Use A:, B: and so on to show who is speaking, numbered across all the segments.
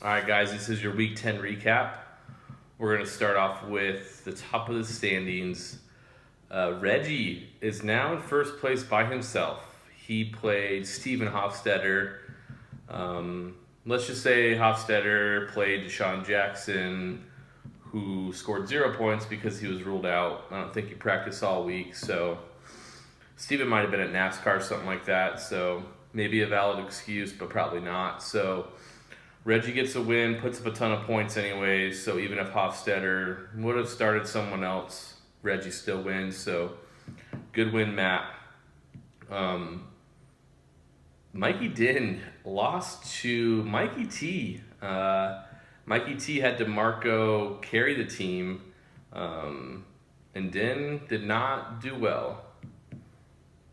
A: All right, guys, this is your Week 10 recap. We're going to start off with the top of the standings. Reggie is now in first place by himself. He played Steven Hofstetter. Let's just say Hofstetter played Deshaun Jackson, who scored 0 points because he was ruled out. I don't think he practiced all week, so Steven might have been at NASCAR or something like that, so maybe a valid excuse, but probably not. So Reggie gets a win, puts up a ton of points anyways, so even if Hofstetter would have started someone else, Reggie still wins, so good win, Matt. Mikey Din lost to Mikey T. Mikey T had DeMarco carry the team, and Din did not do well.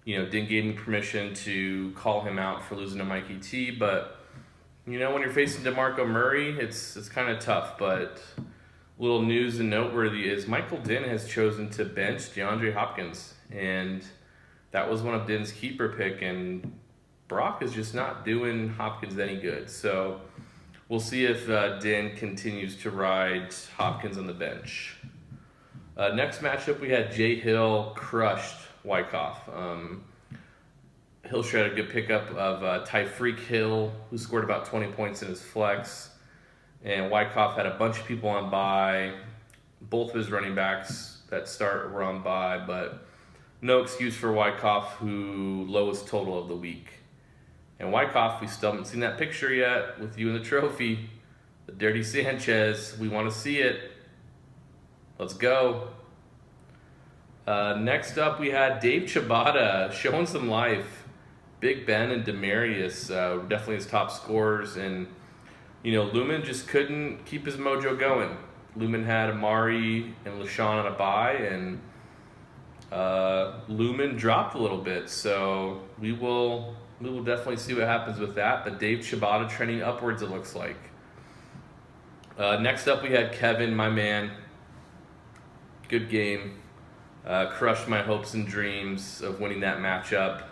A: Din gave me permission to call him out for losing to Mikey T, but when you're facing DeMarco Murray, it's kind of tough. But little news and noteworthy is Michael Din has chosen to bench DeAndre Hopkins, and that was one of Din's keeper pick, and Brock is just not doing Hopkins any good. So we'll see if Din continues to ride Hopkins on the bench. Next matchup, we had Jay Hill crushed Wyckoff. Hill had a good pickup of Tyreek Hill, who scored about 20 points in his flex. And Wyckoff had a bunch of people on bye. Both of his running backs that start were on bye, but no excuse for Wyckoff, who lowest total of the week. And Wyckoff, we still haven't seen that picture yet with you in the trophy. The Dirty Sanchez, we want to see it. Let's go. Next up, we had Dave Chibata showing some life. Big Ben and Demarius definitely his top scorers. And, Lumen just couldn't keep his mojo going. Lumen had Amari and LaShawn on a bye, and Lumen dropped a little bit. So we will definitely see what happens with that. But Dave Chibata trending upwards, it looks like. Next up, we had Kevin, my man. Good game. Crushed my hopes and dreams of winning that matchup.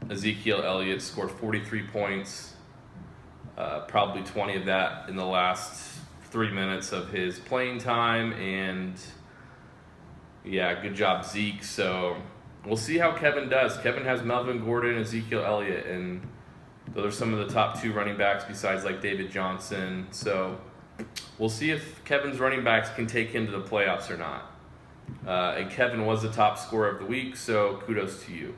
A: Ezekiel Elliott scored 43 points, probably 20 of that in the last 3 minutes of his playing time, and good job, Zeke. So we'll see how Kevin does. Kevin has Melvin Gordon, Ezekiel Elliott, and those are some of the top 2 running backs besides like David Johnson. So we'll see if Kevin's running backs can take him to the playoffs or not. And Kevin was the top scorer of the week, so kudos to you.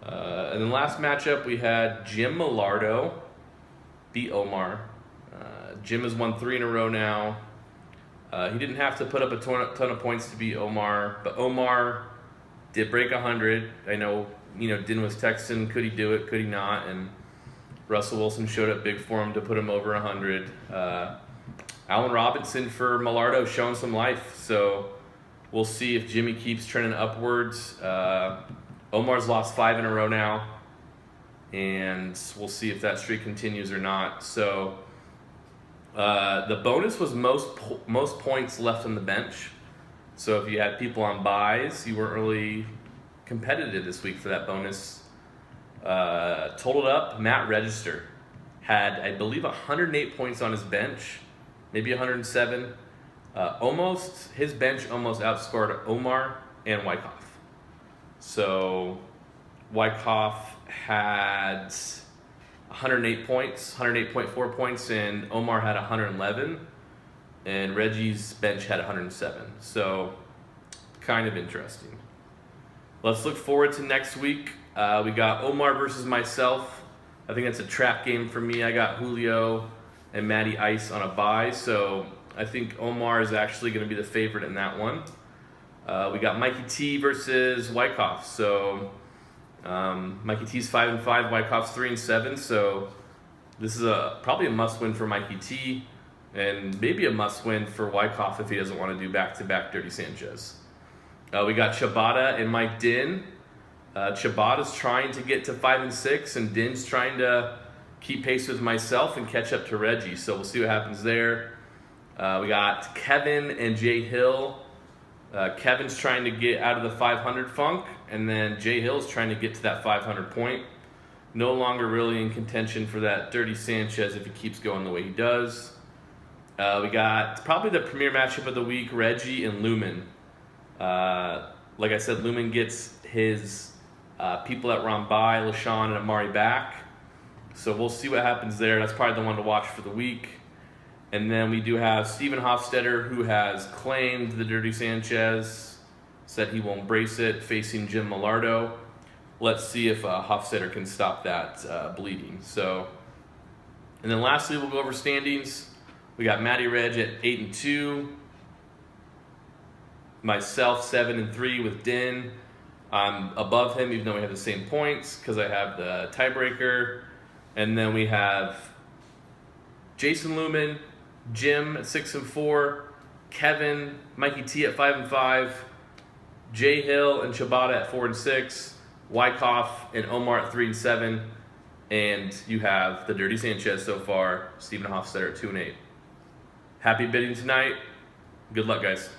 A: And then last matchup, we had Jim Millardo beat Omar. Jim has won 3 in a row now. He didn't have to put up a ton of points to beat Omar, but Omar did break 100. I know, Din was texting, could he do it, could he not? And Russell Wilson showed up big for him to put him over 100. Allen Robinson for Millardo showing some life, so we'll see if Jimmy keeps trending upwards. Omar's lost 5 in a row now, and we'll see if that streak continues or not. So the bonus was most points left on the bench. So if you had people on buys, you weren't really competitive this week for that bonus. Totaled up, Matt Register had, I believe, 108 points on his bench, maybe 107. His bench almost outscored Omar and Wyckoff. So Wyckoff had 108 points, 108.4 points, and Omar had 111, and Reggie's bench had 107. So kind of interesting. Let's look forward to next week. We got Omar versus myself. I think that's a trap game for me. I got Julio and Matty Ice on a bye, so I think Omar is actually going to be the favorite in that one. We got Mikey T versus Wyckoff. So Mikey T's 5-5, Wyckoff's 3-7. So this is probably a must-win for Mikey T, and maybe a must-win for Wyckoff if he doesn't want to do back-to-back Dirty Sanchez. We got Chibata and Mike Din. Chibata's trying to get to 5-6, and Din's trying to keep pace with myself and catch up to Reggie. So we'll see what happens there. We got Kevin and Jay Hill. Kevin's trying to get out of the 500 funk, and then Jay Hill's trying to get to that 500 point. No longer really in contention for that Dirty Sanchez if he keeps going the way he does. We got probably the premier matchup of the week, Reggie and Lumen. Like I said, Lumen gets his people that run by, LaShawn and Amari back. So we'll see what happens there. That's probably the one to watch for the week. And then we do have Steven Hofstetter, who has claimed the Dirty Sanchez, said he will embrace it, facing Jim Millardo. Let's see if Hofstetter can stop that bleeding. So, and then lastly, we'll go over standings. We got Matty Reg at 8-2. Myself 7-3 with Din. I'm above him, even though we have the same points, because I have the tiebreaker. And then we have Jason Lumen, Jim at 6-4, Kevin, Mikey T at 5-5, Jay Hill and Shabata at 4-6. Wyckoff and Omar at 3-7, and you have the Dirty Sanchez so far, Steven Hofstetter at 2-8. Happy bidding tonight. Good luck, guys.